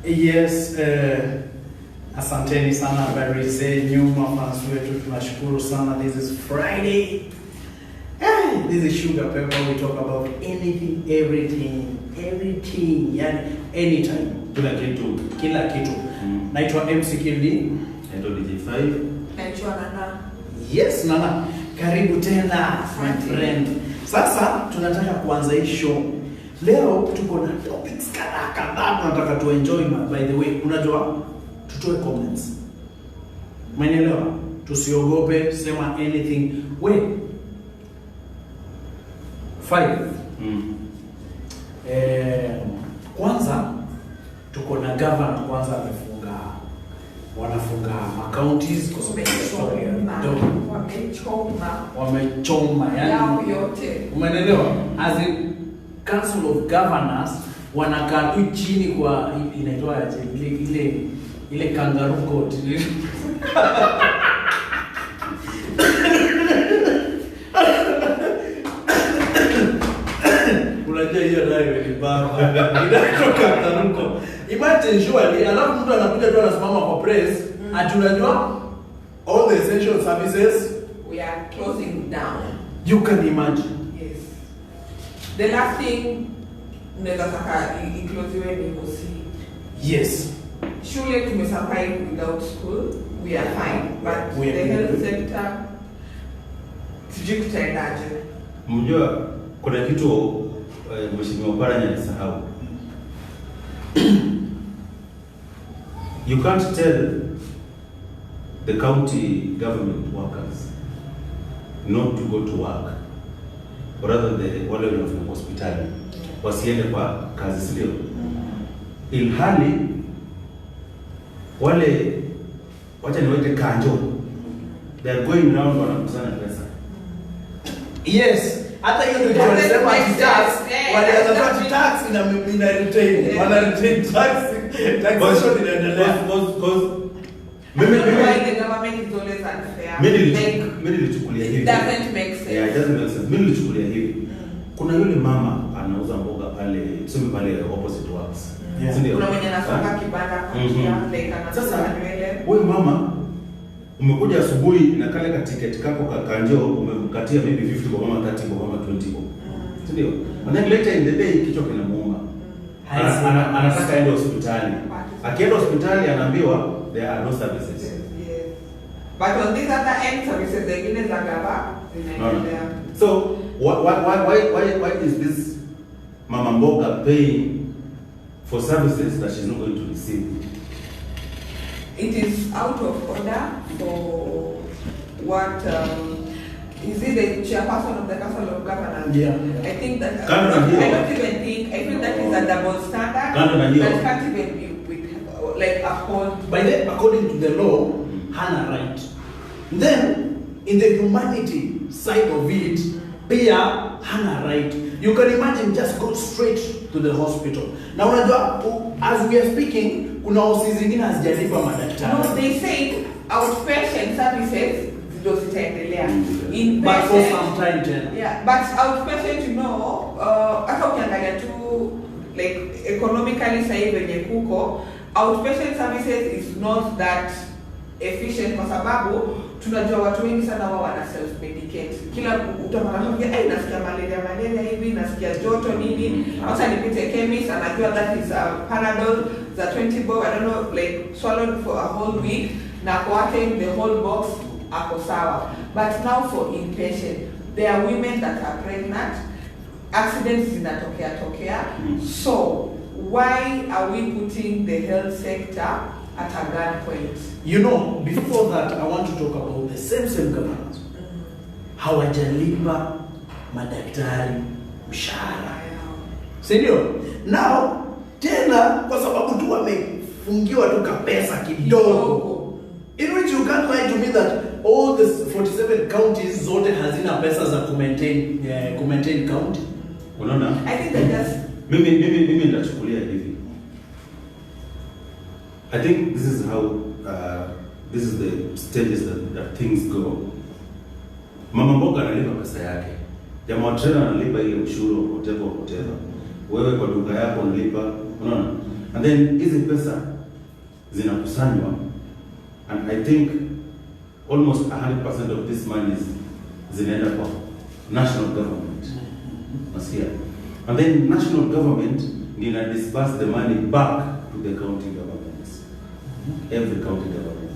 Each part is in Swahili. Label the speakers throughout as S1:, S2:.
S1: Yes, asanteni sana habari zenyu mafans wetu, tunashukuru sana. This is Friday. This is Sugapepper. We talk about anything, everything, yani anytime. Kila kitu. Naitwa MC Kildi.
S2: Naitwa DJ5.
S3: Naitwa Nana.
S1: Yes, Nana. Karibu tena, my friend. Sasa tunataka kuanza hii show. Leo tuko na topics kadhaa tunataka tu enjoy. By the way, unajua tutoe comments. Umeelewa? Tusiogope, sema anything. Five. Kwanza tuko na governor kwanza wanafunga counties kwa sababu wamechoma yani
S3: yote.
S1: Umeelewa? As in Council of Governors wanakaa tu chini kwa inaitwa aje ile kangaroo court. Unajua hiyo nayo ni baba. Inatoka kangaroo court. Imagine surely alafu mtu anakuja tu anasimama kwa press ati unajua all the essential services
S3: we are closing down.
S1: You can imagine.
S3: Yes. The last thing nataka inclusive ni hosi.
S1: Yes.
S3: Shule tumesurvive without school. We are fine, but the health sector sijui tutaendaje.
S2: Mjua kuna kitu mheshimiwa Paranya alisahau. You can't tell the county government workers not to go to work, or rather wale wanafanya hospitali wasiende kwa kazi, sio? Ilhali wale wacha niweke kanjo, they are going round wanakusanya pesa.
S1: Yes, hata hiyo ndio tunasema tax. Wale wanatoa tax ina retain. Wana retain tax. Taxation inaendelea
S2: because
S3: mimi the government is always unfair.
S2: Mimi nilichukulia hivi.
S3: It doesn't make sense.
S2: Yeah, it doesn't make sense. Mimi nilichukulia hivi. Kuna yule mama anauza mboga pale, tuseme pale opposite works.
S3: Ndio. Kuna mwenye anasonga kibanda kwa like
S2: sasa wewe mama umekuja asubuhi na kale ka ticket kako kanjo umemkatia maybe 50 kwa mama 30 kwa mama 20 kwa. Ndio. And then later in the day kichwa kinamuuma. Anataka aende hospitali. Akienda hospitali anaambiwa there are no services.
S3: Yes. But on this other end services zingine za gava zinaendelea.
S2: So why is this mama mboga paying for services that she's not going to receive?
S3: It is out of order for what is it the chairperson of the Council of Governors?
S1: Yeah.
S3: I think that I feel that is a double standard that can't even be with, like uphold.
S1: By the according to the law, Hannah right. Then in the humanity side of it, pia Hannah right. You can imagine just go straight to the hospital. Now unajua as we are speaking kuna hosi zingine hazijalipa madaktari.
S3: No, they say outpatient services ndio zitaendelea.
S1: But for some time tena.
S3: Yeah, but outpatient hata ukiangalia tu like economically sasa hivi venye kuko outpatient services is not that efficient kwa sababu tunajua watu wengi sana wao wana self medicate. Kila utapata nasikia malaria hivi, nasikia joto nini, hata nipite chemist anajua that is a Panadol za 20 bob, I don't know, like swallowed for a whole week na kwa the whole box ako sawa. But now for inpatient, there are women that are pregnant, accidents zinatokea. So why are we putting the health sector at a gunpoint?
S1: You know, before that, I want to talk about the same governors. Hawajalipa madaktari mshahara. Sindio? Now, tena kwa sababu tu wamefungiwa tu kapesa kidogo. In which you can't lie to me that all the 47 counties zote hazina pesa za maintain county.
S2: Unaona?
S3: I think that just
S2: mimi nitachukulia hivi. I think this is how this is the stages that things go. Mama mboga analipa pesa yake. Jamaa wa trailer analipa ile ushuru whatever. Wewe kwa duka yako unalipa, unaona? And then hizi pesa zinakusanywa, and I think almost 100% of this money is zinaenda kwa national government. Nasikia. And then national government nina disburse the money back to the county governments. Every county government.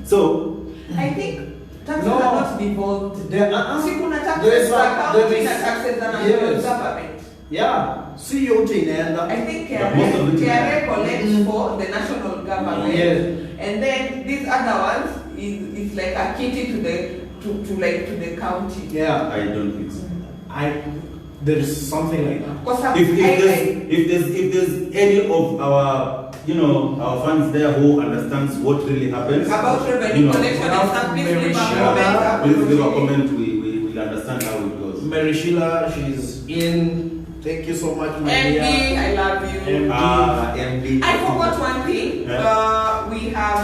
S2: So
S3: I think taxes
S1: No.
S3: are not devolved.
S1: There
S3: Si kuna
S1: there
S3: taxes
S1: is
S3: za county
S1: there
S3: na
S1: is-
S3: taxes za
S1: yes.
S3: national government.
S1: Yeah, si yote inaenda.
S3: I think
S2: But most of it is-
S3: KRA collects for the national government.
S1: Yes.
S3: And then these other ones is like a kitty to the county.
S1: Yeah,
S2: I don't think so.
S1: there is something like that.
S3: Because
S2: If there's any of our our fans there who understands what really happens
S3: about revenue collection and
S1: Now,
S3: stuff, please
S1: Mary
S3: leave a
S1: Shara,
S3: comment.
S2: Please leave a comment. We will understand how it goes.
S1: Mary Sheila, she's in. Thank you so much, my
S3: MD,
S1: dear.
S3: I love you.
S1: MD.
S2: MD.
S3: I forgot one thing.
S2: Yeah.
S3: We have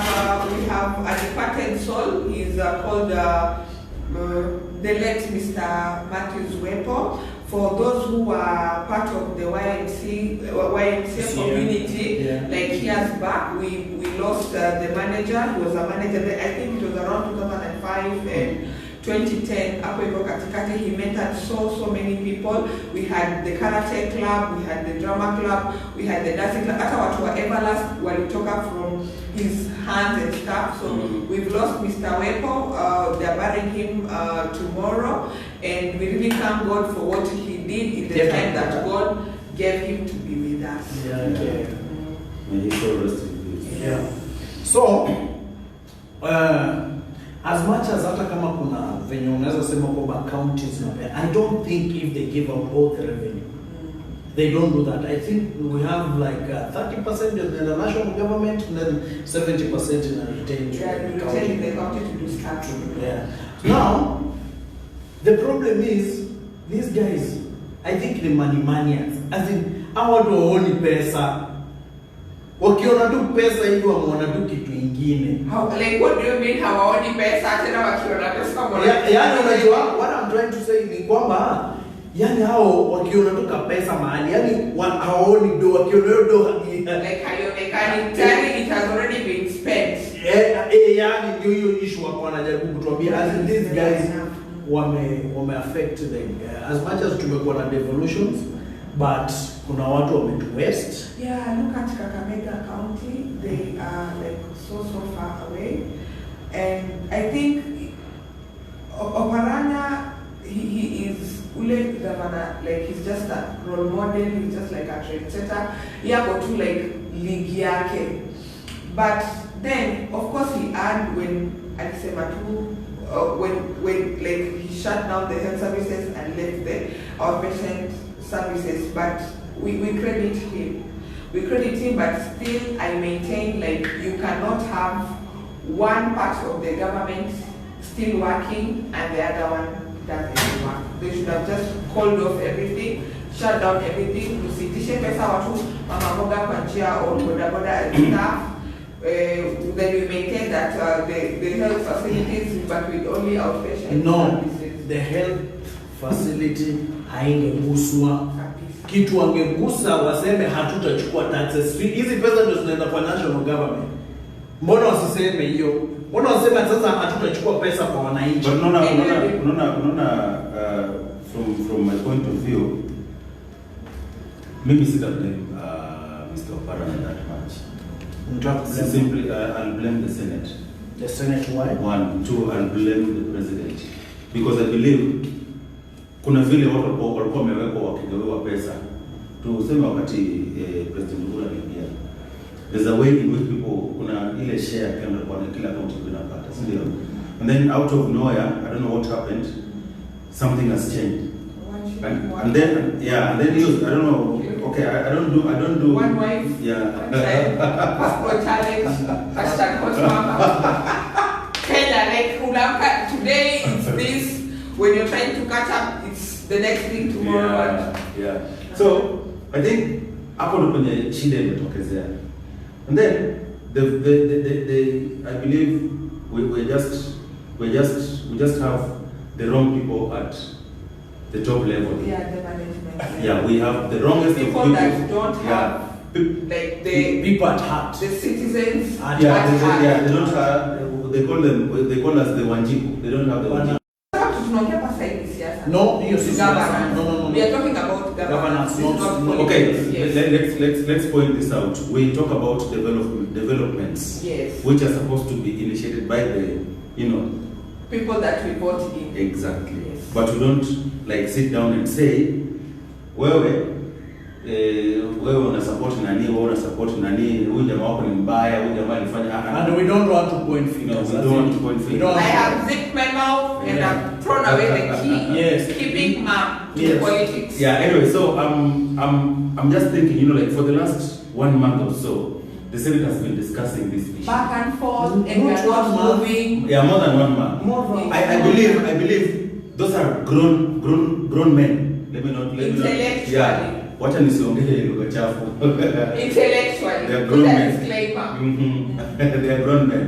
S3: a departed soul. He's called the late Mr. Matthews Wepo. For those who are part of the YMCA community,
S1: Yeah.
S3: like years back, we lost the manager. He was a manager there. I think it was around 2005 and 2010. Hapo hivyo katikati, he mentored so many people. We had the karate club, we had the drama club, we had the dancing club. Hata watu wa Everlast walitoka from his hands and stuff. So we've lost Mr. Wepo. They're burying him tomorrow, and we really thank God for what he did in the
S1: Yeah.
S3: time that God gave him to be with us.
S1: Yeah, okay.
S2: May he so rest in peace.
S1: Yeah. So, as much as hata kama kuna venye unaweza sema kwamba counties na I don't think if they give out all the revenue. They don't do that. I think we have like 30% in the national government and then 70% in a retained
S3: Telling the county to do stuff.
S1: Yeah. Now, the problem is these guys, I think the money manias, as in hawa watu waoni pesa. Wakiona tu pesa hivi wameona tu kitu ingine.
S3: Like what do you mean hawaoni pesa tena wakiona pesa mbona?
S1: Yaani unajua what I'm trying to say ni kwamba yani hao wakiona tu kapesa mahali yani hawaoni do wakiona hiyo do
S3: Like haionekani tayari, it has already been spent.
S1: yani ndio hiyo issue wako wanajaribu kutuambia as in these guys wame affect them as much as tumekuwa na devolutions but kuna watu wametu west.
S3: Yeah, look at Kakamega County. They are like so far away, and I think Oparanya, he is ule governor, like he's just a role model. He's just like a trendsetter. Yeah, go to like league yake. But then, of course, he had when alisema tu when like he shut down the health services and left the outpatient services. But we credit him. We credit him, but still I maintain like you cannot have one part of the government still working and the other one doesn't work. They should have just called off everything, shut down everything, tusitishe pesa watu mama mboga kwa njia or bodaboda and stuff. Then we maintain that the health facilities but with only outpatient services.
S1: The health facility haingeguswa. Kitu wangegusa waseme hatutachukua taxes. Hizi pesa ndio zinaenda kwa national government. Mbona wasiseme hiyo? Mbona waseme sasa hatutachukua pesa kwa wananchi?
S2: But from my point of view, maybe sit blame Mr. Oparanya that much. Simply, I'll blame the Senate.
S1: The Senate why?
S2: 1, 2, I'll blame the President. Because I believe kuna vile watu walikuwa wamewekwa wakigawiwa pesa. Tuseme wakati President Uhuru aliingia. There's a way in which people kuna ile share kila county inapata, si ndio? And then out of nowhere, I don't know what happened, something has changed. And then I don't know. Okay, I don't do.
S3: One wife.
S2: Yeah.
S3: One child. Passport challenge. Hashtag hot mama. Kenya, like Ulaka, today it's this. When you're trying to catch up, it's the next thing tomorrow.
S2: Yeah. So I think hapo ndo kwenye shida imetokezea. And then I believe we just have the wrong people at the top level.
S3: Yeah, the management.
S2: Yeah, we have the wrongest
S3: people
S2: of people
S3: that don't have like the
S1: people at heart.
S3: the citizens
S1: At
S2: Yeah,
S3: at heart.
S2: they don't have. They call us the Wanjiku. They don't have the Wanjiku.
S3: Tunaongea hapa hivi siasa.
S1: No, hiyo si siasa. No.
S3: We are talking about governance,
S1: Governance,
S3: not
S1: not-
S3: politics.
S2: Okay,
S3: Yes.
S2: let's point this out. We talk about developments,
S3: Yes.
S2: which are supposed to be initiated by the,
S3: People that we vote in.
S2: exactly.
S3: Yes.
S2: But we don't like sit down and say, wewe una support nani, wewe una support nani, huyu jamaa wako ni mbaya, huyu jamaa alifanya.
S1: And we don't want to point fingers.
S2: we don't want to point fingers.
S1: don't
S3: I
S1: want
S3: have zipped my mouth and
S1: Yeah.
S3: I've thrown away the key.
S1: Yes.
S3: Keeping mum to
S1: Yes.
S3: politics.
S2: Yeah. Anyway, so I'm just thinking, like for the last 1 month or so, the Senate has been discussing this issue.
S3: Back and forth, and we
S1: Not
S3: are not
S1: 1 month.
S3: moving.
S2: Yeah, more than 1 month.
S1: More
S2: I believe those are grown men. Let me not.
S3: Intellectually.
S2: Yeah. Wacha nisiongee lugha chafu.
S3: Intellectually.
S2: They are
S3: Put
S2: grown
S3: a
S2: men.
S3: disclaimer.
S2: They are grown men.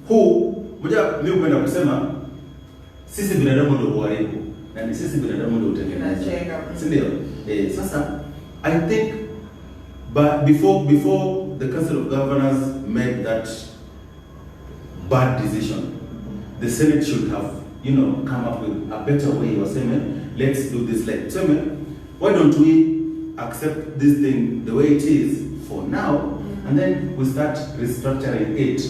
S2: Who, mimi hupenda kusema sisi binadamu ndio huharibu. Na sisi binadamu ndio utengeneza.
S3: Tunajenga.
S2: Si ndio? Sasa I think but before the Council of Governors made that bad decision, the Senate should have, come up with a better way of saying, let's do this. Like, why don't we accept this thing the way it is for now, and then we start restructuring it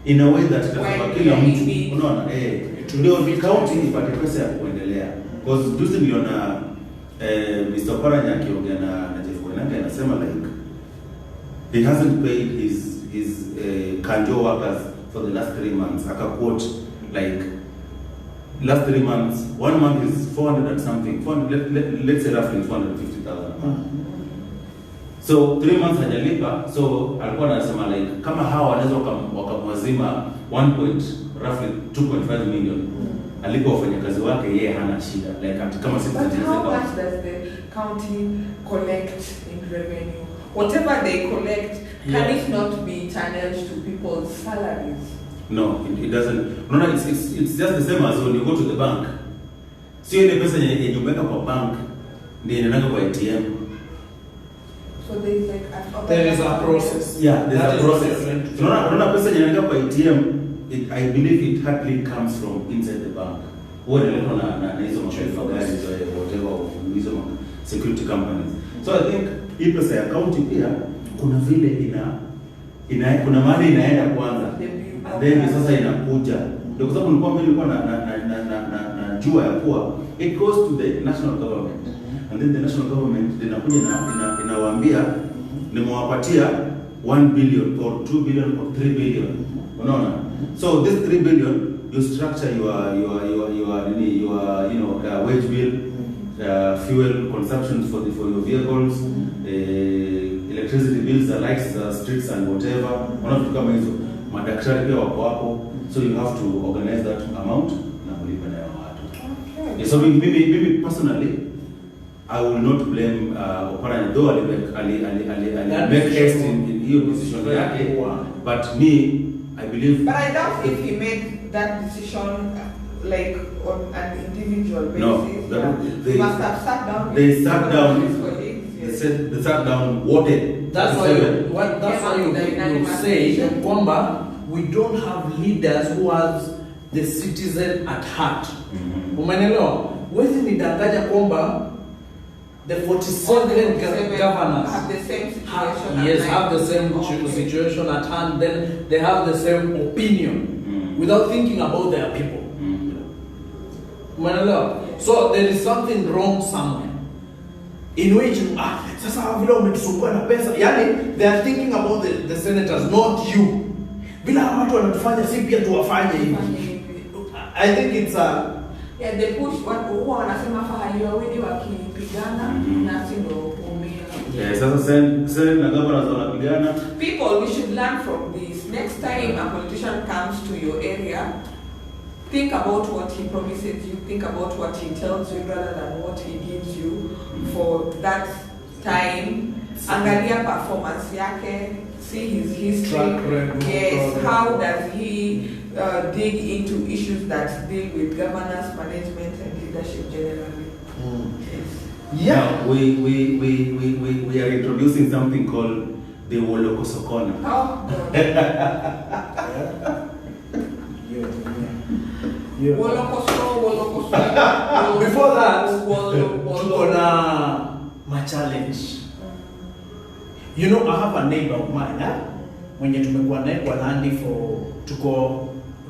S2: in a way that kila mtu unaona ndio county ipate pesa ya kuendelea. Because juzi niliona Mr. Paranya akiongea na Jeff Koinange anasema like he hasn't paid his kanjo workers for the last 3 months. Aka quote like last 3 months, 1 month is 400 and something. 400, let's say roughly 450,000. So 3 months hajalipa, so alikuwa anasema like kama hawa wanaweza wakamwazima roughly 2.5 million. Alipo wafanyakazi wake yeye hana shida. Like kama sisi
S3: But how much does the county collect in revenue? Whatever they collect, can it not be channeled to people's salaries?
S2: No, it doesn't. No, it's just the same as when you go to the bank. Sio ile pesa yenye umeweka kwa bank ndio inaenda kwa ATM.
S3: So there is like
S1: There is a process.
S2: Yeah, there's
S1: That
S2: a
S1: is
S2: process.
S1: different.
S2: Unaona pesa yenye inaenda kwa ATM, I believe it hardly comes from inside the bank. Huwa inaletwa na hizo magari whatever hizo security companies. So I think hii pesa ya county pia kuna vile kuna mahali inaenda kwanza. Then sasa inakuja. Ndio kwa sababu nilikuwa na jua ya kuwa it goes to the national government. And then the national government inakuja inawaambia nimewapatia 1 billion or 2 billion or 3 billion. Unaona? So this 3 billion you structure your wage bill, fuel consumption for your vehicles, electricity bills, the lights, the streets and whatever. Unaona kama hizo. Madaktari pia wako hapo, so you have to organize that amount na kulipa nayo watu. Okay. So maybe personally I will not blame Oparanya, though I make haste in hiyo decision yake, but me I believe.
S3: But I doubt if he made that decision like on an individual basis.
S2: No,
S3: they must have sat down.
S2: They sat down.
S3: Yes.
S2: They sat down, voted.
S1: That's why you say kwamba we don't have leaders who has the citizen at heart. Umeelewa? Wezi nidanganya kwamba the 47 governors
S3: have the same situation.
S1: Have the same situation at hand. Then they have the same opinion without thinking about their people. Umeelewa? So there is something wrong somewhere. In which sasa vile umetusumbua na pesa, yani they are thinking about the senators, not you. Bila watu wanatufanya si pia tuwafanye hivi. I think it's
S3: they push watu wanasema fahali wawili wakipigana na si ndio umia.
S2: Yeah, sasa sen na governors wanapigana.
S3: People, we should learn from this. Next time a politician comes to your area, think about what he promises you, think about what he tells you rather than what he gives you for that time. Angalia performance yake, see his history. Yes, how does he dig into issues that deal with governance, management and leadership generally.
S2: Yeah, we we are introducing something called the Wolokosokona.
S3: Oh, God.
S1: Yeah.
S3: Wolokoso.
S1: Before that,
S3: Wolo.
S1: tuko na ma-challenge. You know, I have a neighbor of mine, mwenye tumekuwa naye kwa Nandi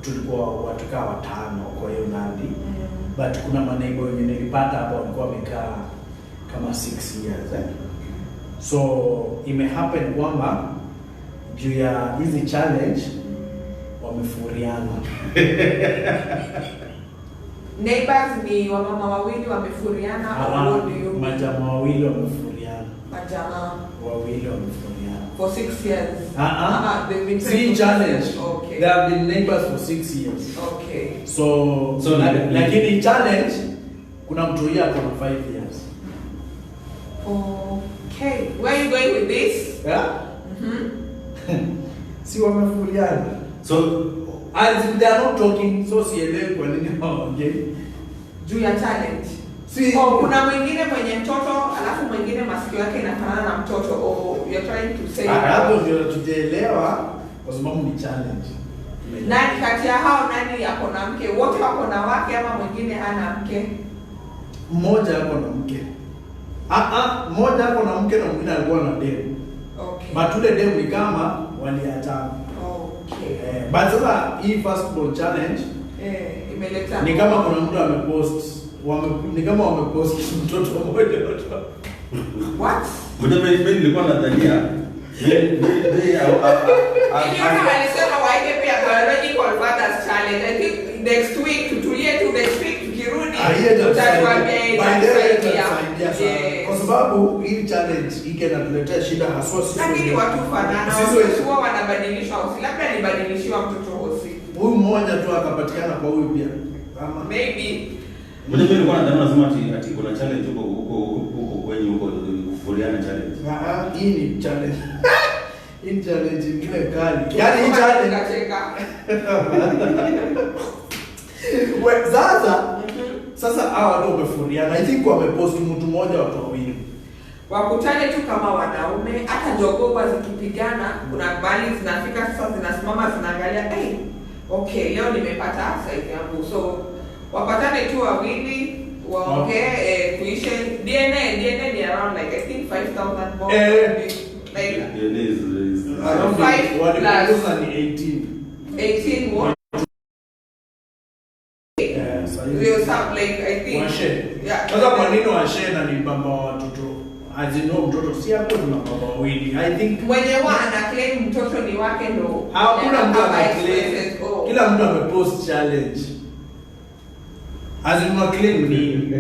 S1: tulikuwa watu kama 5 kwa hiyo Nandi. But kuna maneighbor wenye nilipata hapo walikuwa wamekaa kama 6 years. So imehappen kwamba juu ya hizi challenge wamefuriana.
S3: Neighbors ni wamama wawili wamefuriana au ndio
S1: majamaa wawili wamefuriana.
S3: Majamaa
S1: wawili wamefuriana
S3: for 6 years. They've been
S1: see challenge.
S3: Okay.
S1: They have been neighbors for 6 years.
S3: Okay.
S1: So lakini challenge kuna mtu yeye ako na 5 years.
S3: Okay. Where are you going with this?
S1: Yeah? Si wamefuriana.
S2: So
S1: as they are not talking, so sielewi kwa nini hawaongei.
S3: Juu ya challenge.
S1: Si
S3: kuna mwingine mwenye mtoto alafu mwingine masikio yake inafanana na mtoto. You're trying to say
S1: hapo ndio tujaelewa kwa sababu ni challenge.
S3: Nani kati ya hao nani ako na mke? Wote wako na wake ama mwingine hana mke?
S1: Mmoja ako na mke. Mmoja ako na mke na mwingine alikuwa na demu.
S3: Okay.
S1: But ule demu ni kama waliachana.
S3: Okay.
S1: But sasa hii firstborn challenge
S3: imeleta
S1: ni kama kuna mtu amepost ni kama wamepost mtoto mmoja watu.
S3: What?
S2: Mimi nilikuwa nadhania
S3: alisema waike pia biological fathers challenge. I think next week tutulie tu next week tukirudi tutatuambia
S1: kwa sababu hii challenge inatuletea shida haswa sisi.
S3: Lakini watu fanana sisi huwa wanabadilishwa hosi. Labda nibadilishiwa mtoto hosi.
S1: Huyu mmoja tu akapatikana kwa huyu pia. Ama
S3: maybe
S2: mimi nilikuwa nadhani lazima ati kuna challenge huko kwenye huko kufuriana challenge.
S1: Hii ni challenge. Hii challenge ingine kali. Yaani hii challenge sasa hawa watu wamefuriana. I think wamepost mtu mmoja watu wawili.
S3: Wakutane tu kama wanaume, hata jogoo zikipigana, kuna bali zinafika sasa zinasimama zinaangalia, okay, leo nimepata side yangu. So wapatane tu wawili, waongee kuisha DNA ni around like I think 5,000 more. Like
S2: DNA is
S1: around 5 plus 18
S3: what?
S1: So
S3: like I think
S1: sasa kwa nini washare na ni baba wa watoto? As you know, mtoto si hapo na baba wawili. I think
S3: mwenye ana claim mtoto ni wake ndo.
S1: Hakuna mtu ana claim. Kila mtu amepost challenge. As you claim ni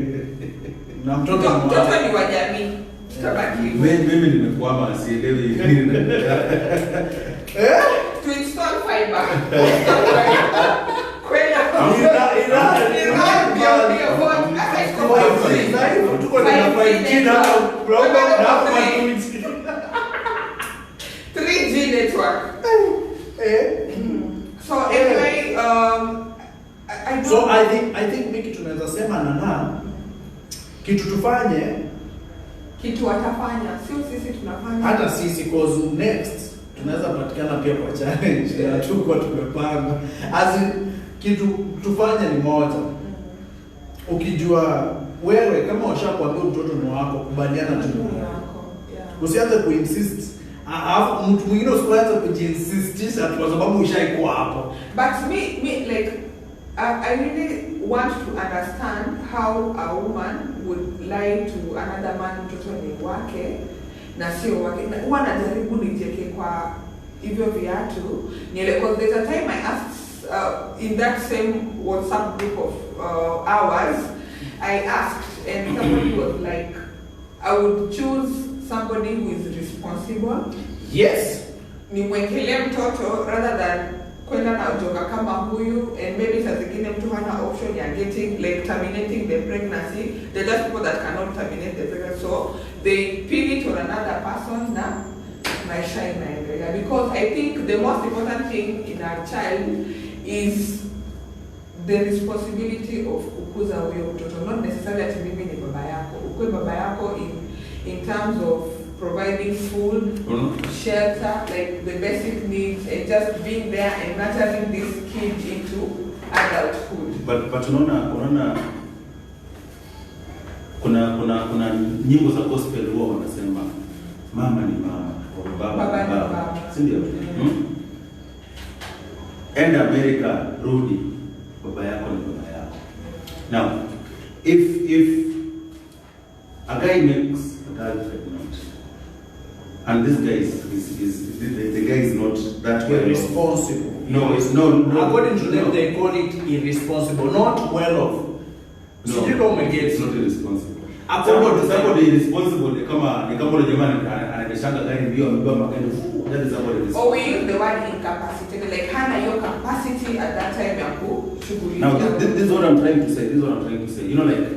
S1: na mtoto
S3: ni wa jamii. Tutabaki.
S2: Mimi nimekwama sielewi nini.
S3: To install fiber. So anyway,
S1: I think miki tunaweza sema nana kitu tufanye,
S3: kitu watafanya, sio sisi tunafanya.
S1: Hata sisi cause next tunaweza patikana pia kwa challenge ya tuko tumepanga. As in, kitu tufanye ni moja. Ukijua wewe kama ushakwambia mtoto ni wako, kubaliana tu wako. Usianze kuinsist. Mtu mwingine usianze kujinsistisha kwa sababu ushaikuwa hapo.
S3: But me like I really want to understand how a woman would lie to another man mtoto ni wake na sio wake. Huwa najaribu nijeke kwa hivyo viatu. Because there's a time I asked in that same WhatsApp group of ours, I asked and somebody was like, I would choose somebody who is responsible.
S1: Yes.
S3: Nimwekelee mtoto rather than kwenda na ujoga kama huyu, and maybe saa zingine mtu hana option ya terminating the pregnancy. There are just people that cannot terminate the pregnancy, so they pin it on another person na maisha inaendelea. Because I think the most important thing in our child is the responsibility of kukuza huyo mtoto, not necessarily ati mimi ni baba yako. Ukwe baba yako in terms of providing food, shelter, like the basic needs, and just being there and nurturing this kid into adulthood.
S2: But unaona kuna nyimbo za gospel huwa wanasema mama ni mama, baba ni baba. Si ndio? Enda America, rudi, baba yako ni baba yako. Now, if a guy makes a girl pregnant, and this guy is the guy is not that well
S1: irresponsible.
S2: No, it's no.
S1: According to them, they call it irresponsible, not well off.
S2: No,
S1: so you don't make
S2: it's not irresponsible.
S1: Somebody
S2: irresponsible ni kama ule jamani anashanga gari ndio amebeba magari. That is somebody irresponsible.
S3: Or we use the word incapacitated, like hana your capacity at that time ya kushughulika.
S2: Now this is what I'm trying to say. You know, like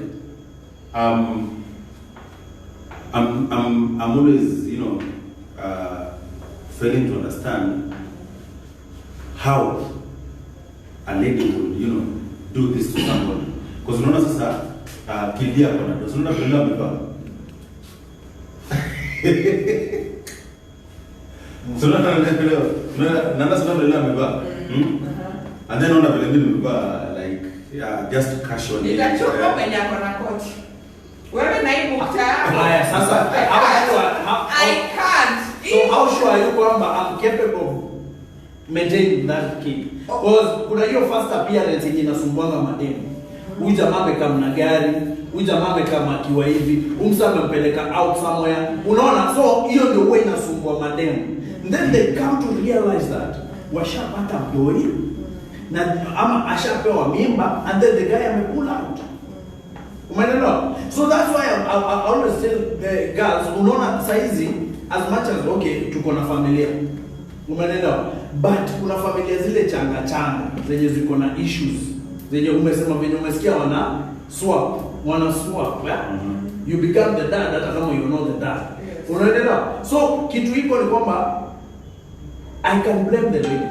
S2: I'm always, you know, failing to understand how a lady would, you know, do this to somebody. Because unaona sasa kilia kwa nado. Unaona vile amevaa. So nana vile amevaa. And then unaona vile mimi nimevaa like just casual.
S3: Itachoka kwenye akona koti. Wewe na hii mukta.
S1: Haya sasa
S3: I can't.
S1: So how sure are you kwamba I'm capable of maintaining that kid? Because kuna hiyo first appearance yenye inasumbuanga mademu. Huyu jamaa amekaa na gari, huyu jamaa amekaa akiwa hivi, umsa amempeleka out somewhere. Unaona, so hiyo ndio way inasumbua mademu. Then they come to realize that washapata mdoi na ama ashapewa mimba, and then the guy amekula out. Umeelewa? So that's why I always tell the girls, unaona saizi as much as okay tuko na familia. Umeelewa? But kuna familia zile changa zenye ziko na issues. Zenye umesema venye umesikia wana swap, yeah? You become the dad hata kama you know the dad. Yes. Unaelewa? So kitu hiko ni kwamba I can blame the lady.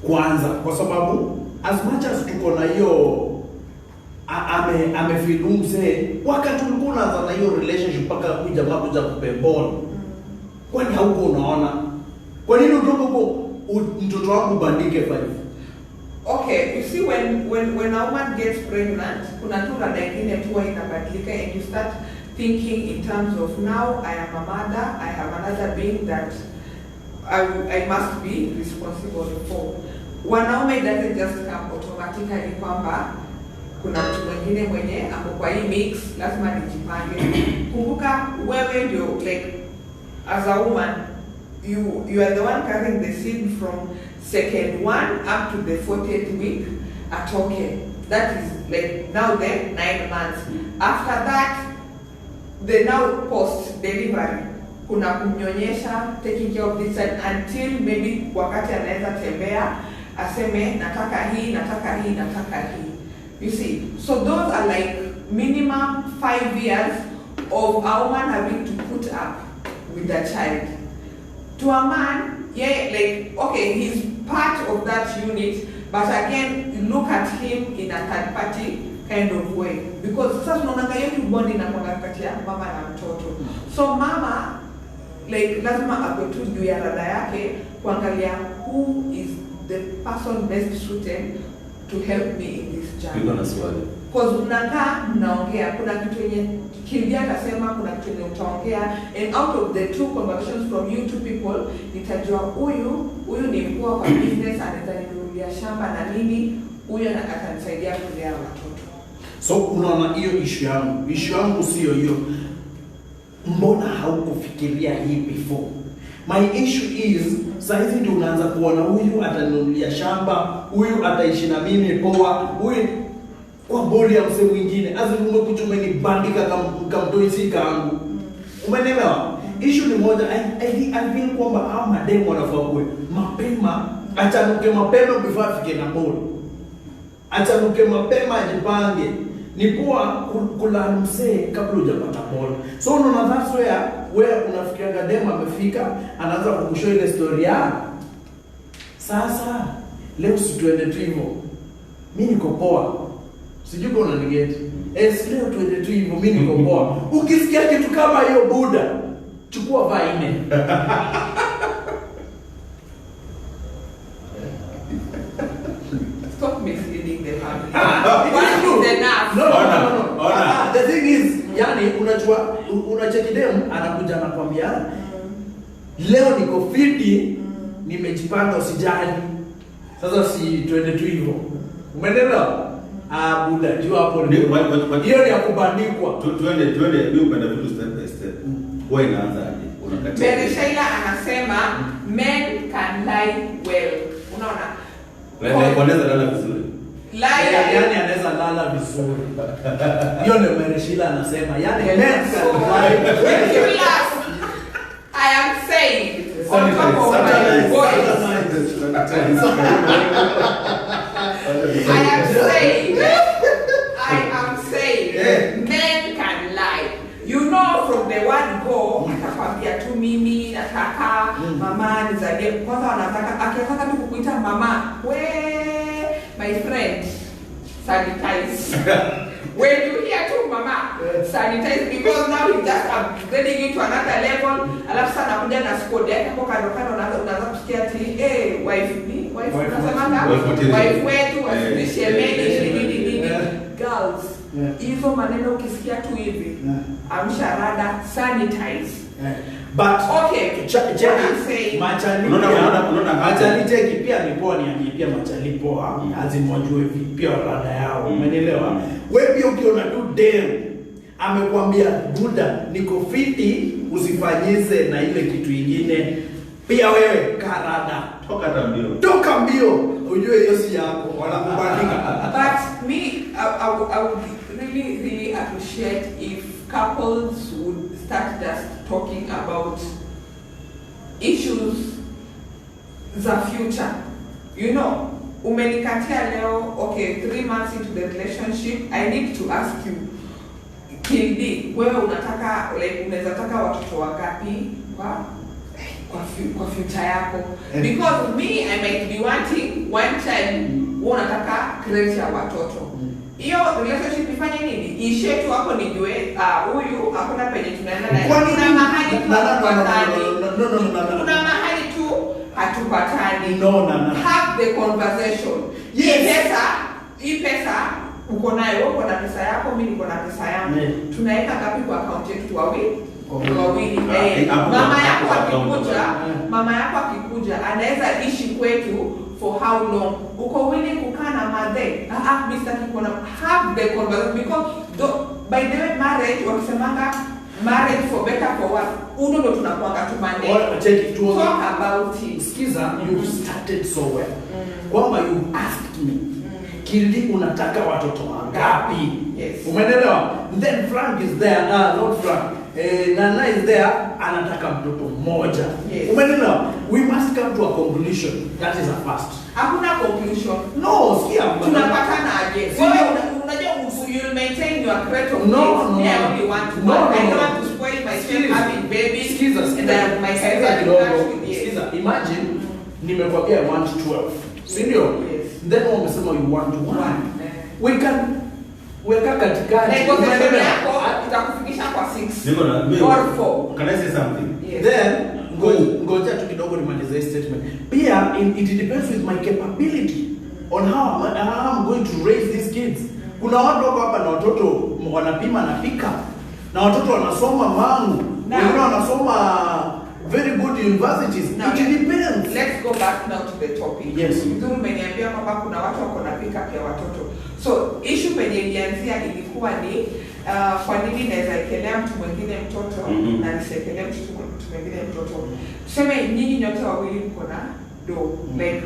S1: Kwanza kwa sababu as much as tuko na hiyo amefeel mzee wakati ulikuwa unaanza na hiyo relationship mpaka kuja kuja kupebona. Kwani hauko unaona? Kwa nini utoko mtoto wangu bandike 5?
S3: Okay, you see when a woman gets pregnant, kuna tu rada ingine tu inabadilika and you start thinking in terms of now I am a mother, I have another being that I must be responsible for. Wanaume doesn't just come automatically kwamba kuna mtu mwingine mwenye ako kwa hii mix, lazima nijipange. Kumbuka wewe ndio like as a woman you are the one carrying the seed from second one up to the 40th week at okay. That is like now then 9 months. After that, the now post delivery kuna kumnyonyesha, taking care of this until maybe wakati anaweza tembea aseme nataka hii. You see, so those are like minimum 5 years of a woman having to put up with a child. To a man, yeah, like okay, he's part of that unit, but again, look at him in a third party kind of way, because sasa tunaona hiyo bond inakuwa kati ya mama na mtoto. So mama like lazima awe tu juu ya rada yake kuangalia who is the person best suited to help me in this journey.
S2: Niko na swali.
S3: Because mnakaa mnaongea, kuna kitu yenye Kilvia akasema, kuna kitu yenye utaongea, and out of the 2 conversations from you 2 people, nitajua huyu ni mkuu kwa business, anaweza ninunulia shamba na nini, huyu atanisaidia kulea watoto.
S1: So unaona hiyo issue yangu sio hiyo. Mbona haukufikiria hii before? My issue is saizi ndio unaanza kuona huyu ataninunulia shamba, huyu ataishi na mimi poa, huyu kwa boli ya msemo mwingine. Azim umekuchumeni bandika kama mtoisi kangu. Umeelewa? Issue ni moja, I feel kwamba hao mademo wanafaa kuwe mapema, achanuke mapema before afike na boli. Achanuke mapema ajipange. Ni poa kula msee kabla hujapata boli. So unaona that's where unafikiria demo amefika, anaanza kukushow ile story yake. Sasa leo si tuende tu hivyo. Mimi niko poa. Sijui kwa unanigeti. Leo tuende tu hivyo, mimi niko poa. Ukisikia kitu kama hiyo buda, chukua vaa 4.
S3: Stop misleading the family. One is enough.
S1: No. The thing is, yani unacheki dem anakuja anakwambia leo niko fiti, nimejipanga usijali. Sasa si twende tu hivyo. Umeelewa? Buda jua hapo ndio. Hiyo ni ya kubandikwa.
S2: Twende ndio upenda vitu step by step. Wewe inaanza aje? Unakatia.
S3: Mary Shaila anasema men can lie well. Unaona?
S2: Wanaweza lala vizuri.
S1: Yani anaweza lala vizuri. Hiyo ndio Mary Shaila anasema. Yani men can lie.
S3: I am saying I am saying men can lie. You know from the word go, atakwambia tu mimi nataka mama nizalie. Kwanza akitaka tu kukuita mama, my friend, sanitize. When you hear to mama, sanitize, because now he just upgrading you to another level. Alafu sana kuja na squad yake hapo kando unaanza kusikia ati wife unasemanga wife wetu wasishemeni nini. Girls, hizo maneno ukisikia tu hivi, amsharada sanitize.
S1: But
S3: okay,
S1: machali cheki pia ni poa, ni pia machali poa, azimwajue pia rada yao, umeelewa? Wewe pia ukiona tu dem amekwambia buda niko fiti, usifanyize na ile kitu ingine, pia wewe karada toka mbio ujue hiyo si yako, wanakubandika.
S3: But me, I would really appreciate if couples would start just talking about issues za future. You know, umenikatia leo, okay, 3 months into the relationship, I need to ask you, Kildi, wewe unataka, like, unaweza taka watoto wangapi kwa future yako? Because me, I might be wanting one child, wewe unataka create ya watoto. Hiyo relationship ifanye nini? Ishe tu hapo nijue, huyu hakuna penye tunaenda naye. Kuna mahali tu hatupatani. Kuna mahali tu hatupatani. Have the conversation. Hii pesa uko nayo, uko na pesa yako, mimi niko na pesa yangu. Tunaweka ngapi kwa account yetu wawili? Mama yako akikuja anaweza ishi kwetu for how long? Uko willing kukaa na madhe? Mr. Kikona, have the conversation, because by the way marriage, wakisemanga marriage for better for worse, uno ndo tunakuanga tu maneno. Talk about it.
S1: Skiza, you started so well. Kwamba you asked me, Kildi unataka watoto wangapi?
S3: Yes.
S1: Umeelewa? Then Frank is there, not Frank. Nana is there, anataka mtoto mmoja.
S3: Yes.
S1: Umeelewa? We must come to a conclusion. That is a first.
S3: Hakuna conclusion.
S1: No, sikia.
S3: Tunapatana aje? Unajua you maintain your creative needs. I only want to I don't want to spoil myself having babies. And then my
S1: Skiza, imagine nimekwambia I want 12. Sindio?
S3: Yes.
S1: Then umesema you want 1. We can weka katikati.
S3: Itakufikisha kwa 6 or 4.
S2: Can I say something?
S3: Yes.
S1: Then ngoja tu kidogo nimalize statement. Pia it depends with my capability on how I'm going to raise these kids. Kuna watu hapa na watoto wanapima na pika. Na watoto wanasoma mangu. Wengine wanasoma very good universities. It depends.
S3: Let's go back now to the topic.
S1: Yes.
S3: Mzuri umeniambia kwamba kuna watu wako na pick up ya watoto. So issue penye ilianzia ilikuwa ni kwa nini naweza ekelea mtu mwingine mtoto na nisekelea mtu mwingine mtoto. Tuseme nyinyi nyote wawili mko na do, like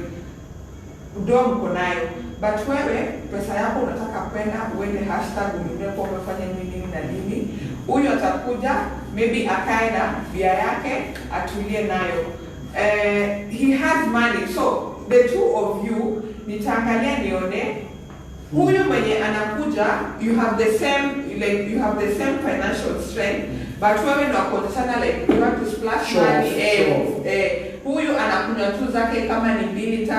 S3: do mko nayo, but wewe pesa yako unataka kwenda uende ununue kwa umefanya nini na nini. Huyu atakuja maybe akae na bia yake atulie nayo. He has money, so the two of you nitaangalia nione huyu mwenye anakuja, you have the same financial strength, but wewe ndo akuonyeshana like you want to splash money. Huyu anakunywa tu zake kama ni 2-3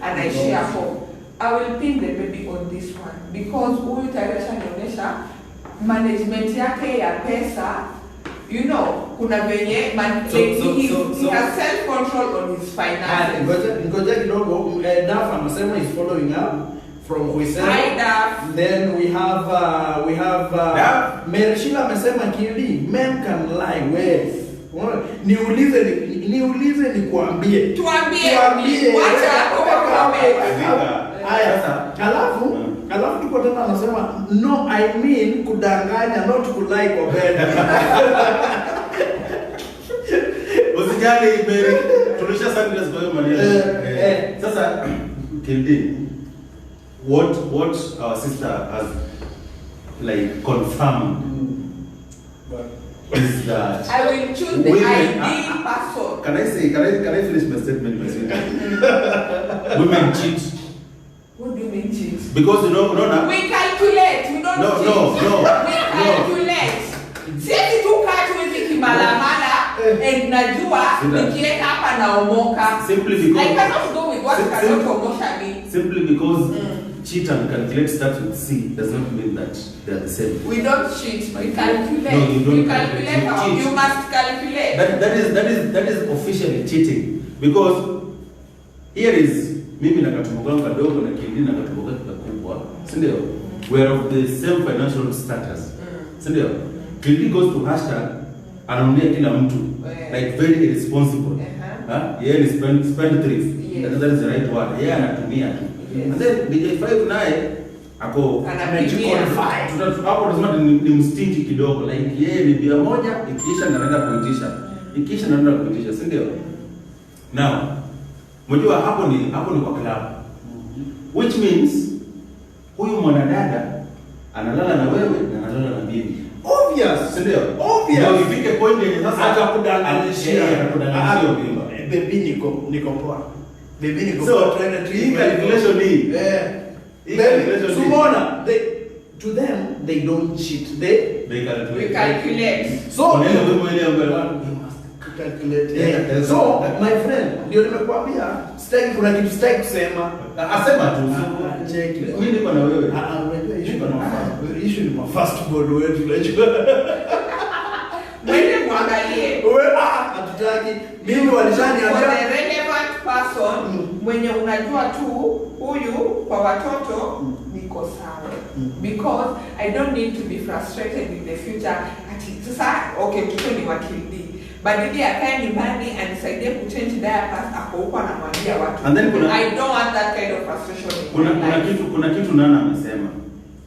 S3: anaishia hapo. I will pin the baby on this one because huyu tayari anaonyesha management yake ya pesa you know, kuna venye man, he has self-control on his finances.
S1: Ngoja kidogo, Daf anasema is following up from Huisema.
S3: Hi Daf.
S1: Then we have Mershila amesema Kili, men can lie. Where? Niulize nikuambie.
S3: Tuambie. Wacha kwa
S1: haya. Alafu tuko tena anasema no, I mean kudanganya, not kulai kwa bed.
S2: Usijali Mary, tulisha sana kwa hiyo maneno. Sasa Kildi, what our sister has like confirmed is that
S3: I will choose the ideal person.
S2: Can I finish my statement, my sweetheart? Women cheat.
S3: What do you mean cheat?
S2: Because you know
S3: we calculate, we don't cheat.
S2: No.
S3: We calculate. Sisi tu katu hivi kimalamala and najua nikieka hapa naomoka.
S2: Simply because
S3: I cannot go with what cannot omosha me.
S2: Simply because cheat and calculate starts with C does not mean that they are the same.
S3: We don't cheat, we calculate.
S2: No, you don't.
S3: We calculate. You must calculate.
S2: That is officially cheating, because here is mimi na katumbo kangu kadogo na Kildi na katumbo kangu kakubwa, si ndio? We are of the same financial status, si ndio? Kildi goes to hashtag anaambia kila mtu like very irresponsible. Yeye ni spend thrift. That is the right word. Yeye anatumia tu. And then DJ5 naye ako anajiqualify. Hapo tunasema ni mstingi kidogo, like yeye ni bia moja ikiisha anaenda kuitisha. Ikiisha anaenda kuitisha, si ndio? Now, mjua hapo ni kwa club. Which means huyu mwanadada analala na wewe na analala na bibi.
S1: Obvious,
S2: si ndio?
S1: Obvious.
S2: Ndio ifike point yenye sasa
S1: atakudanganyishia
S2: bimba.
S1: Baby niko poa. Baby niko
S2: so,
S1: poa, tuende tu
S2: hii calculation hii.
S1: Sumona, to them they don't cheat. They
S2: calculate.
S3: We calculate.
S1: So
S2: neno wewe mwenyewe mbele
S1: calculate. So my friend, ndio nimekuambia staki kuna kitu staki kusema.
S2: Asema tu.
S1: Check.
S2: Mimi niko na wewe.
S1: Unajua issue ni first board wetu unajua.
S3: Wewe muangalie.
S1: Wewe hatutaki. Mimi walishaniambia
S3: the relevant person mwenye unajua tu huyu kwa watoto niko sawa. Because I don't need to be frustrated in the future. Ati sasa okay mtoto ni wakili. Badili akae nyumbani anisaidie kuchange diapers ako huko anamwambia watu.
S2: And then
S3: I don't want that kind of frustration.
S2: Kuna kitu Nana amesema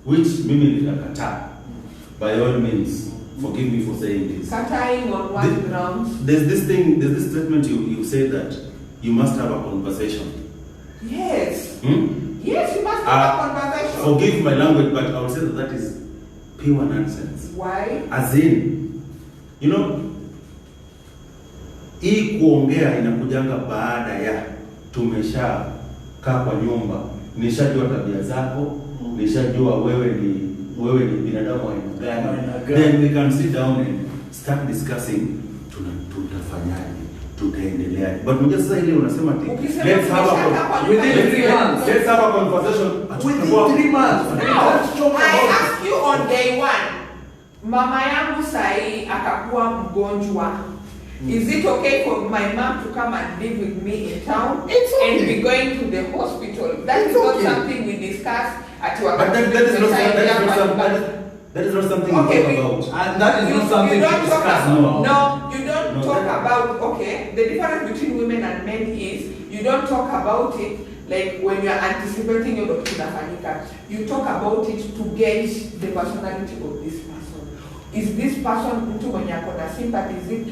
S2: which mimi nikakataa. By all means, forgive me for saying this.
S3: Katai on what grounds?
S2: There's this statement you say that you must have a conversation.
S3: Yes. Yes, you must have a conversation.
S2: Forgive my language, but I would say that is pure nonsense.
S3: Why?
S2: As in, you know, hii kuongea inakujanga baada ya tumesha kaa kwa nyumba, nishajua tabia zako, nishajua wewe ni binadamu wa aina gani. Then we can sit down and start discussing tutafanyaje, tutaendelea. But mmoja sasa ile unasema let's have a conversation
S1: within 3 months.
S3: I ask you on day 1. Mama yangu sahi akakuwa mgonjwa. Is it okay for my mom to come and live with me in town?
S1: It's okay.
S3: And be going to the hospital? That is not something we discuss at your
S2: But that is not something
S3: okay,
S2: we talk about.
S1: And that is not something to discuss.
S3: No, you don't talk about, okay, the difference between women and men is you don't talk about it like when you are anticipating your doctor. You talk about it to gauge the personality of this person. Is this person mtu mwenye akona sympathy?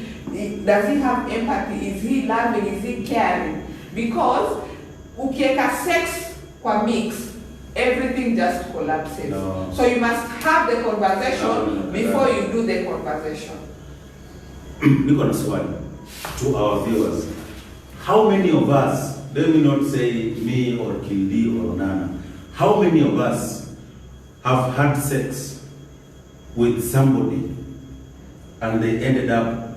S3: Does he have empathy? Is he loving? Is he caring? Because ukieka sex kwa mix, everything just collapses.
S2: No.
S3: So you must have the conversation before you do the conversation.
S2: Niko na swali to our viewers. How many of us, let me not say me or Kildi or Onana, how many of us have had sex with somebody and they ended up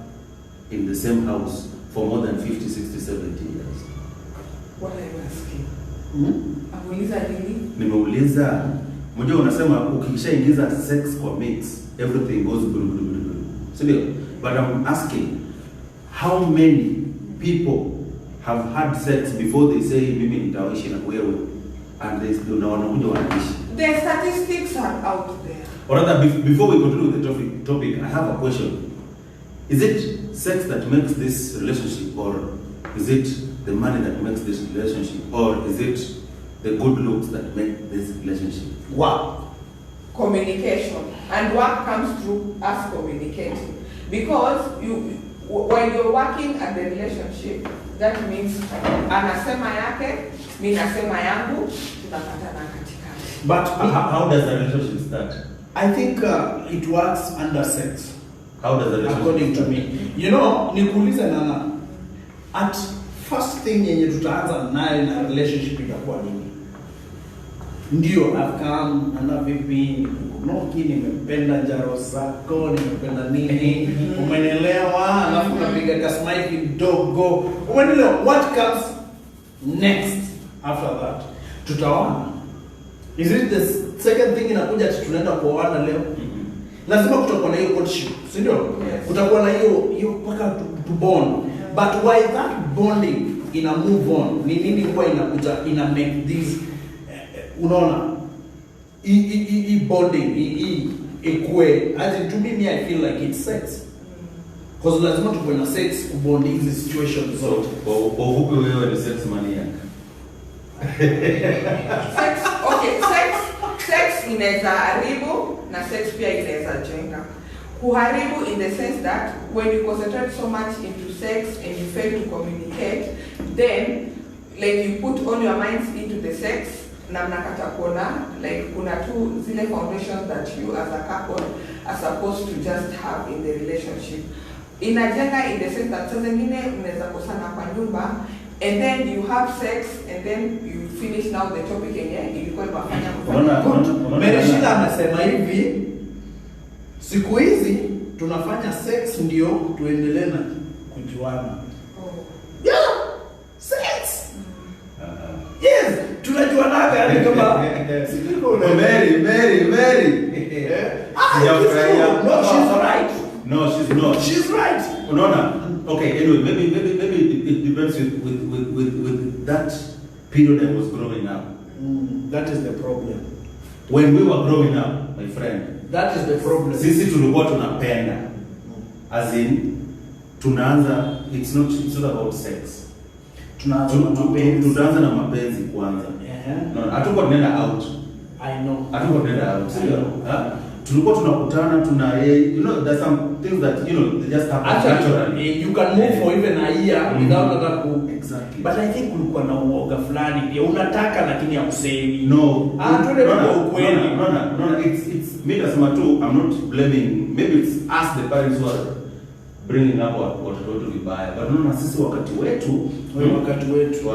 S2: in the same house for more than 50, 60, 70 years?
S3: What are you asking? Ameuliza nini?
S2: Nimeuliza, mmoja unasema ukishaingiza sex kwa mix, everything goes bulu. Sindio? But I'm asking, how many people have had sex before they say mimi nitaishi na wewe, and they still wanakuja wanaishi?
S3: The statistics are out there.
S2: Or rather, before we continue with the topic, I have a question. Is it sex that makes this relationship, or is it the money that makes this relationship, or is it the good looks that make this relationship?
S3: Work. Communication. And work comes through us communicating. Because when you're working at the relationship, that means anasema yake, mimi nasema yangu, tunapatana katikati.
S1: But
S2: how does the relationship start?
S1: I think it works under sex.
S2: How does the relationship
S1: according
S2: start?
S1: to me? You know, nikuulize Nana, at first thing yenye tutaanza nayo na relationship itakuwa nini? Ndio, I've come, ana vipi, noki, nimependa jaro zako, nimependa nini, umenielewa, alafu napiga kasmai kidogo, umenielewa, what comes next after that? Tutaona. Is it the second thing inakuja tunaenda kuoana leo? Lazima kutakuwa na hiyo courtship, si ndio?
S3: Yes.
S1: Kutakuwa na hiyo mpaka to bond. But why that bonding ina move on? Ni nini huwa inakuja ina make this unaona i bonding ikue, as in to me I feel like it's sex. Because lazima tuwe na sex kubond hizi situations zote.
S2: Uvupe wewe ni sex maniac.
S3: Sex inaweza haribu na sex pia inaweza jenga. Kuharibu in the sense that when you concentrate so much into sex and you fail to communicate, then like you put all your minds into the sex na mnakata kuona like kuna tu zile foundations that you as a couple are supposed to just have in the relationship. Inajenga in the sense that saa zingine mnaweza kosana kwa nyumba and then you have sex and then you finish now the topic yenye ilikuwa inafanya mfano.
S1: Mereshila amesema hivi, siku hizi tunafanya sex ndio tuendelee na kujuana. Yeah, sex. Yes, tunajuanaga yani kama
S2: Mary.
S1: No, she's right.
S2: No, she's not.
S1: She's right.
S2: Unaona? Okay, anyway, maybe it depends with that period I was growing up.
S1: That is the problem.
S2: When we were growing up, my friend,
S1: that is the problem.
S2: Sisi tulikuwa tunapenda. As in tunaanza, it's not about sex. Tunaanza na mapenzi kwanza. No, hatuko tunaenda out.
S1: I know.
S2: Hatuko tunaenda out. Tulikuwa tunakutana you know, there's some things that you know they just happen naturally.
S1: You can move for even a year without that.
S2: Exactly.
S1: But I think kulikuwa na uoga fulani pia unataka lakini hausemi.
S2: No.
S1: No.
S2: It's me nasema tu, I'm not blaming. Maybe it's us the parents who are bringing up watoto vibaya. But no, sisi wakati wetu. Si wakati wetu.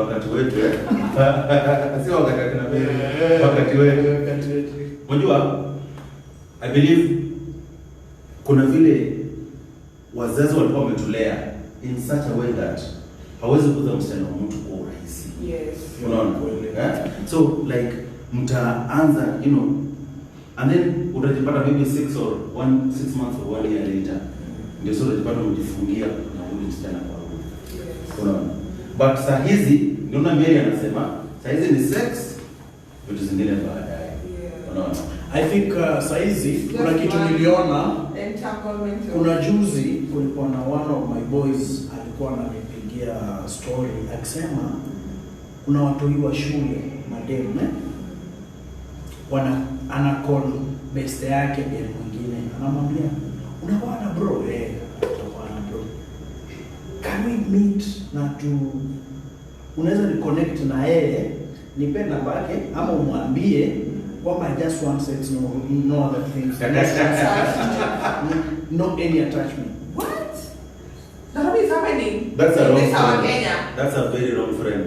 S2: Unajua, I believe kuna vile wazazi walikuwa wametulea in such a way that hawezi kuza msichana wa mtu kwa urahisi.
S3: Yes.
S2: Unaona? So like mtaanza, you know, and then utajipata maybe 6 months or 1 year later. Ndio sio utajipata umejifungia na ule msichana kwa huyo. Unaona? But saa hizi niona Mary anasema saa hizi ni sex, vitu zingine baadaye. Unaona?
S1: I think saizi kuna kitu niliona, kuna juzi kulikuwa na one of my boys alikuwa ananipigia story akisema kuna watu wa shule madem ana call best yake dem mwingine anamwambia unaona bro unaona bro, can we meet na unaweza ni connect na yeye nipe namba yake ama umwambie kwamba I just want sex, no other things. No any attachment.
S3: What? That is happening.
S2: That's a wrong friend.
S3: Kenya.
S2: That's a very wrong friend.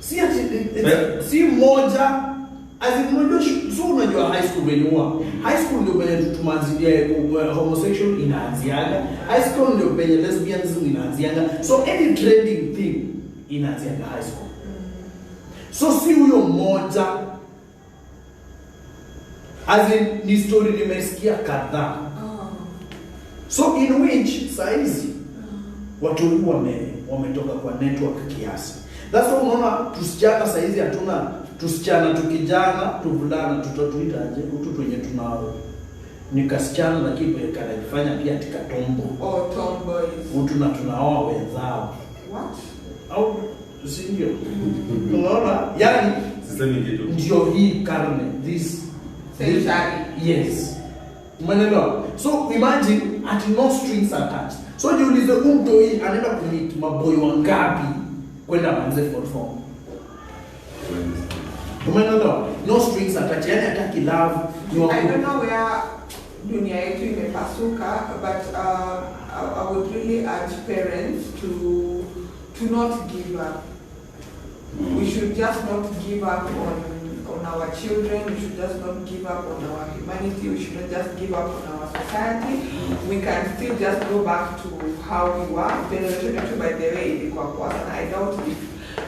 S1: Si moja as in unajua high school wenyewa. High school ndio penye tumanzia homosexual inaanziaga. High school ndio penye lesbianism inaanziaga. So any trending thing inaanziaga high school. So si huyo moja. As in, ni story nimesikia kadhaa. So in which saizi watu wametoka kwa network kiasi. That's why unaona tusichana saizi hatuna tusichana tukijana tuvulana tutatuita aje mtu wenye tunao ni kasichana lakini kanajifanya pia tikatombo.
S3: Oh, tomboys.
S1: Mtu na tunaoa wenzao.
S3: What?
S1: Au si ndio? Unaona? Yaani
S2: Sisemi kitu.
S1: ndio hii karne this
S3: Century.
S1: Yes. Umeelewa? So imagine at no strings attached. So jiulize mtu hii anaenda kumeet maboy wangapi kwenda manze for form. Umeelewa? No strings attached. Yaani hataki love.
S3: I don't know where dunia yetu imepasuka, but I would really urge parents to not give up. We should just not give up on our children. We should just not give up on our humanity. We should not just give up on our society. We can still just go back to how we were. Generation by the way ilikuwa kwa sana. I doubt if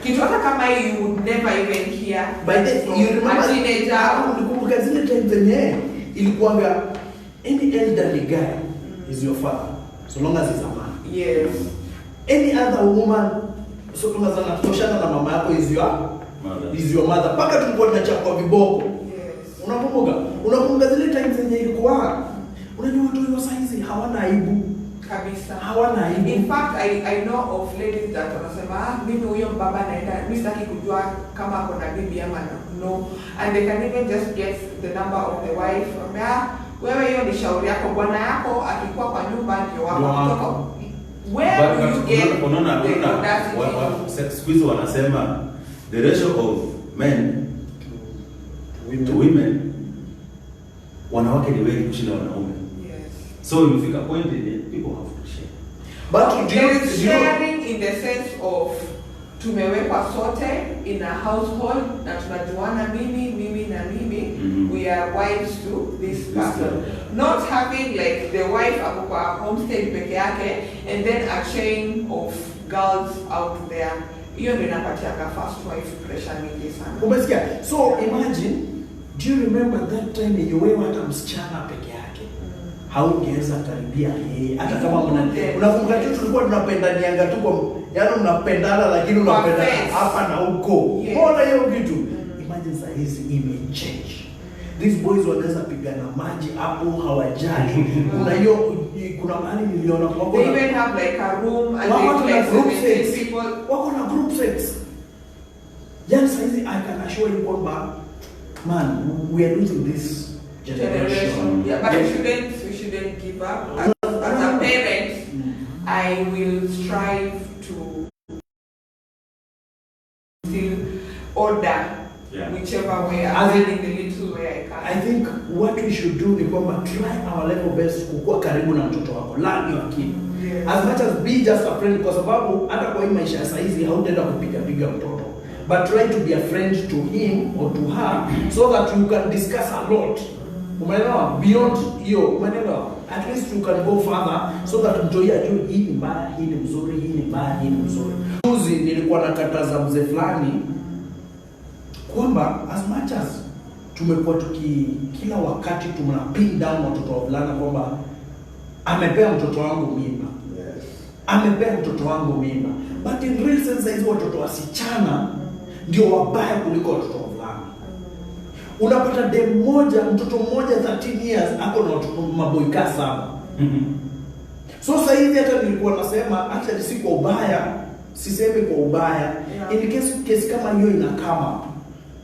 S3: kitu hata kama you would never even hear.
S1: By the you remember
S3: a teenager.
S1: Ulikumbuka zile time zenye ilikuwanga any elderly guy is your father so long as he's a man.
S3: Yes.
S1: Any other woman so long as anatoshana na mama yako is your mother. Paka tulikuwa tunachapwa viboko.
S3: Yes.
S1: Unakumbuka zile time zenye ilikuwa unajua watu wa saizi hawana aibu
S3: Kabisa.
S1: hawana aibu.
S3: In fact, I know of ladies that wanasema mimi huyo baba naenda mimi sitaki kujua kama ako na bibi ama no, and they can even just get the number of the wife. Wewe hiyo ni shauri yako, bwana yako akikuwa kwa nyumba ndio wako. Where do you get
S2: siku hizi wanasema the ratio of men to women, wanawake ni wengi kushinda wanaume.
S3: Yes.
S2: So imefika point people have to share.
S1: But
S3: there is sharing in the sense of tumewekwa sote in a household na tunajuana mimi na mimi. We are wives to this person. Not having like the wife ako kwa homestead peke yake and then a chain of girls out there. Hiyo ndio inapatia ka first wife pressure mingi sana.
S1: Umesikia? So imagine, do you remember that time you hata msichana peke yake? Haungeweza karibia yeye hata kama unakumbuka tu tulikuwa tunapendanianga tu kwa yaani unapendana lakini unapendana hapa na huko. Mbona hiyo vitu? Imagine saa hizi imechange. These boys wanaweza pigana maji hapo hawajali. Kuna mahali niliona wako
S3: they even have like a room and they like
S1: group sex.
S3: people
S1: Wako na group sex. Yaani saa hizi I can assure you kwamba man we are losing this generation.
S3: Yeah, but we shouldn't give up. As a parent, I will strive to still order whichever way I can in the little way I can.
S1: I think what we should do ni kwamba try our level best kukua karibu na mtoto wako. Learn your kid.
S3: Yes.
S1: As much as be just a friend, kwa sababu hata kwa hii maisha ya saizi hautaenda kupiga mtoto. But try to be a friend to him or to her so that you can discuss a lot. Umeelewa? Beyond hiyo, umeelewa? At least you can go further so that mtu ajue hii ni mbaya, hii ni mzuri, hii ni mbaya, hii ni mzuri. Juzi nilikuwa nakataza mzee fulani kwamba as much as tumekuwa kila wakati tunapin down watoto wa vulana kwamba amepea mtoto wangu mimba.
S3: Yes.
S1: Amepea mtoto wangu mimba. But in real sense hizo watoto wasichana ndio wabaya kuliko watoto wa vulana. Unapata dem moja, mtoto mmoja 13 years ako na watoto maboyka 7. So sasa hivi hata nilikuwa nasema hata si kwa ubaya, sisemi kwa ubaya. In case kama hiyo inakama,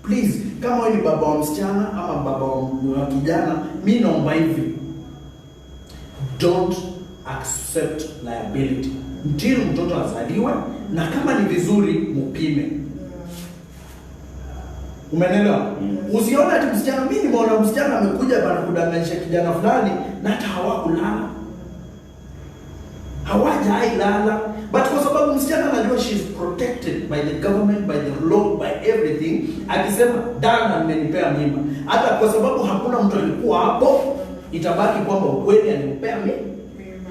S1: please, kama wewe ni baba wa msichana ama baba wa kijana, mimi naomba hivi. Don't accept liability until mtoto azaliwe, na kama ni vizuri mpime. Umeelewa? Usione ati msichana, mimi nimeona msichana amekuja bana kudanganyisha kijana fulani na hata hawakulala. Hawajailala, but kwa sababu msichana anajua she is protected by the government, by the law, by everything, akisema dana amenipea mimba. Hata kwa sababu hakuna mtu alikuwa hapo, itabaki kwamba ukweli alinipea mimba.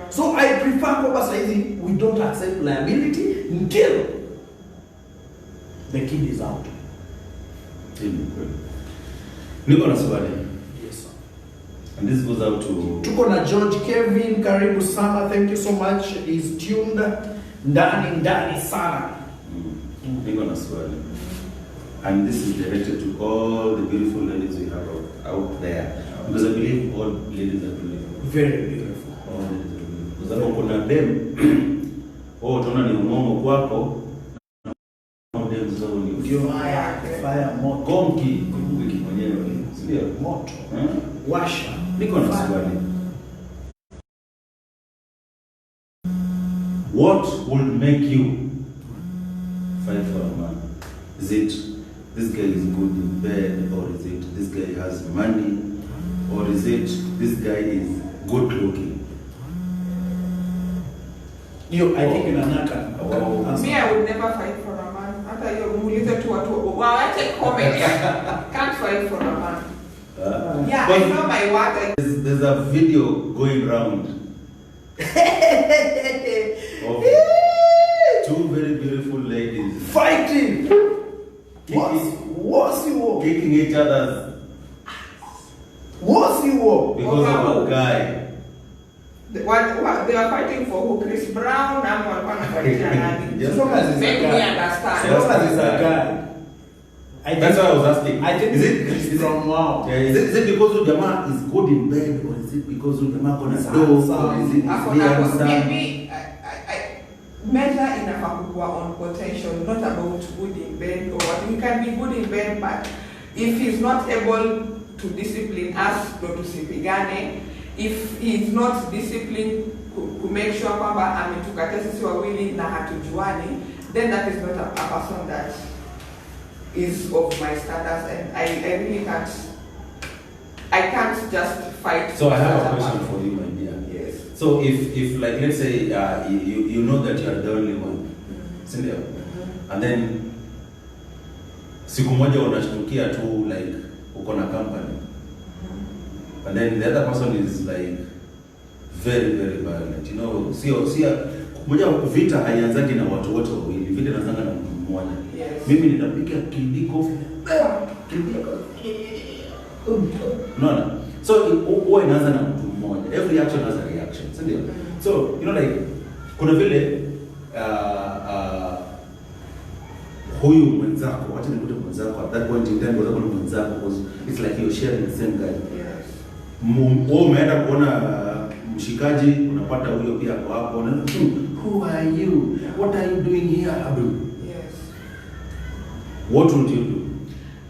S1: So I prefer kwamba sasa hivi we don't accept liability until the kid is out.
S2: Niko na swali.
S1: Yes sir.
S2: And this goes out to
S1: tuko na George Kevin, karibu sana, thank you so much, is tuned ndani sana.
S2: Niko na swali. And this is directed to all the beautiful ladies we have out there. Because I believe all ladies are beautiful.
S1: Very beautiful.
S2: All ladies are beautiful. Kwa sababu kuna dem, tunaona ni umongo kwako, dem zao ni
S1: ndio fire moto.
S2: Konki, wiki mwenyewe, sio
S1: moto. Washa.
S2: Niko na swali. What would make you fight for a man? Is it this guy is good in bed, or is it this guy has money, or is it this guy is good looking?
S1: You, I think inanaka.
S3: Me, I would never fight for a man. Hata hiyo muulize tu watu waache comment. Can't fight for a man. Yeah, I know my word.
S2: There's a video going round of two very beautiful ladies
S1: fighting.
S2: kicking each other's because of a guy.
S3: They are fighting for who? Chris Brown? I'm one fighting.
S1: As long as it's
S3: make
S1: a
S3: me
S1: guy.
S3: understand.
S1: As long as it's a guy.
S2: That's what I was asking.
S1: I think
S2: is it
S1: from wow.
S2: Yeah, is it because Ujama is good in bed, or is it because Ujama gonna do, or is it
S3: maybe I measure inafaa kukua on potential, not about good in bed or what. We can be good in bed, but if he's not able to discipline us, ndo tusipigane. If he's not disciplined to make sure kwamba ametukatia sisi wawili na hatujuani, then that is not a person that is of my standards, and I really can't just fight.
S2: So I have a question for you, my dear.
S3: Yes.
S2: So if like let's say you know that you are the only one, sindio? And then siku moja unashtukia tu like uko na company, and then the other person is like very very violent. You know, sio moja vita haianzagi na watu wote wawili, vita inaanza na mtu mmoja.
S3: Yes.
S2: Mimi nitapiga kidiko. No. So huwa inaanza na mtu mmoja. Every action has a reaction, sindio? So, you know, like kuna vile huyu mwenzako, wacha nikute mwenzako at that point in time, kwa sababu mwenzako, because it's like you're sharing the same guy.
S3: Yes.
S2: Umeenda kuona mshikaji, unapata huyo pia kwa hapo, who are you? What are you doing here, Abu?
S3: Yes.
S2: What would you do?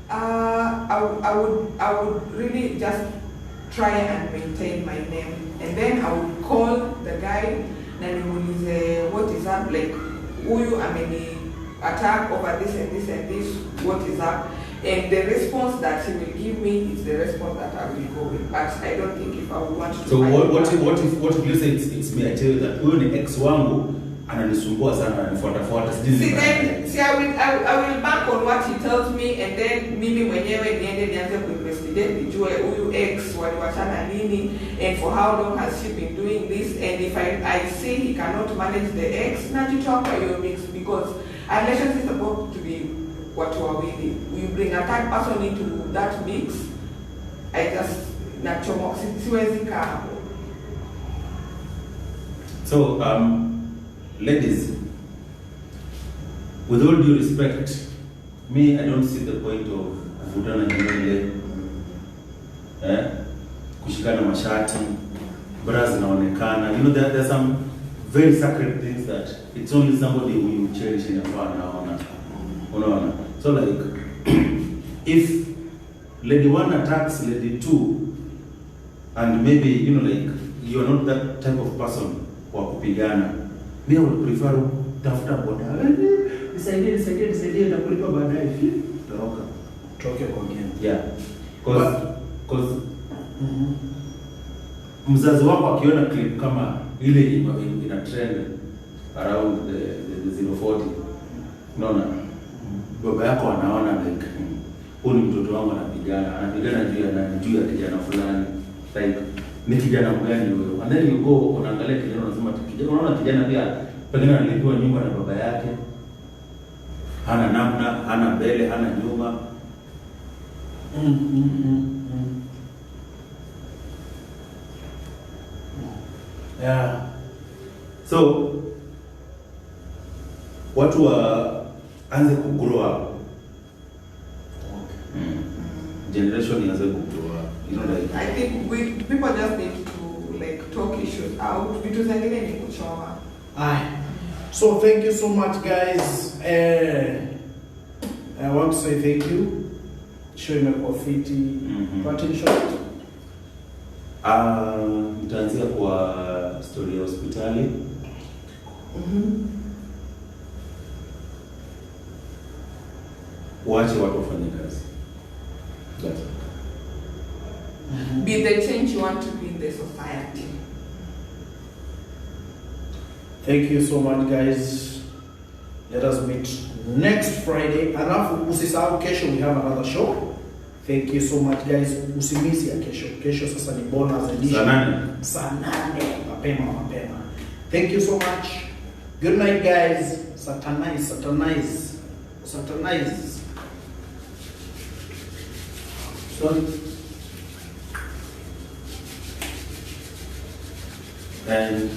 S3: I would really just try and maintain my name, and then I would call the guy na nimuulize what is up, like huyu ameni attack over this and this and this, what is up, and the response that he will give me is the response that I will go with. But I don't think if I would want to.
S2: So what if you say it's me? I tell you that huyu ni ex wangu ananisumbua sana, ananifuata.
S3: I will back on what he tells me, and then mimi mwenyewe niende nianze kuinvestigate nijue huyu ex waliwachana nini, and for how long has she been doing this, and if I see he cannot manage the ex, najitoa kwa hiyo mix, because a relationship is supposed to be watu wawili. You bring a third person into that mix, I just nachomo siwezi kaa hapo.
S2: So ladies, with all due respect, me, I don't see the point of kuvutana nywele, kushikana mashati, bras zinaonekana. You know, there are some very sacred things that it's only somebody who you cherish in your heart now. So like, if lady 1 attacks lady 2, and maybe, you know, like, you're not that type of person wa kupigana, me I would prefer tafuta boda. Nisaidie na kulipa baadaye. Toke kwa game. Yeah. Because mzazi wako akiona clip kama ile ina trend around the 040, unaona, baba yako anaona like huyu mtoto wangu anapigana juu ya kijana fulani, like ni kijana mgani huyo, and then you go unaangalia kijana, unasema kijana, unaona kijana pia pengine alikuwa nyumba na baba yake, hana namna, hana mbele, hana nyuma.
S1: Yeah.
S2: So watu waanze ku grow up. Generation ianze ku grow up. You know, like
S3: I think people just need to like talk issues out. Vitu zingine ni kuchoma.
S1: Aye. So thank you so much, guys. I want to say thank you. Show imekuwa fiti. Parting shot.
S2: Nitaanzia kwa story ya hospitali. Waache watu wafanye kazi. That's it.
S3: Be the change you want to be in the society.
S1: Thank you so much, guys. Let us meet next Friday. Alafu usisahau kesho we have another show. Thank you so much, guys. Usimisi ya kesho. Kesho sasa ni bonus edition. Saa 8 mapema. Thank you so much. Good night, guys. Satanize. Sorry.
S2: And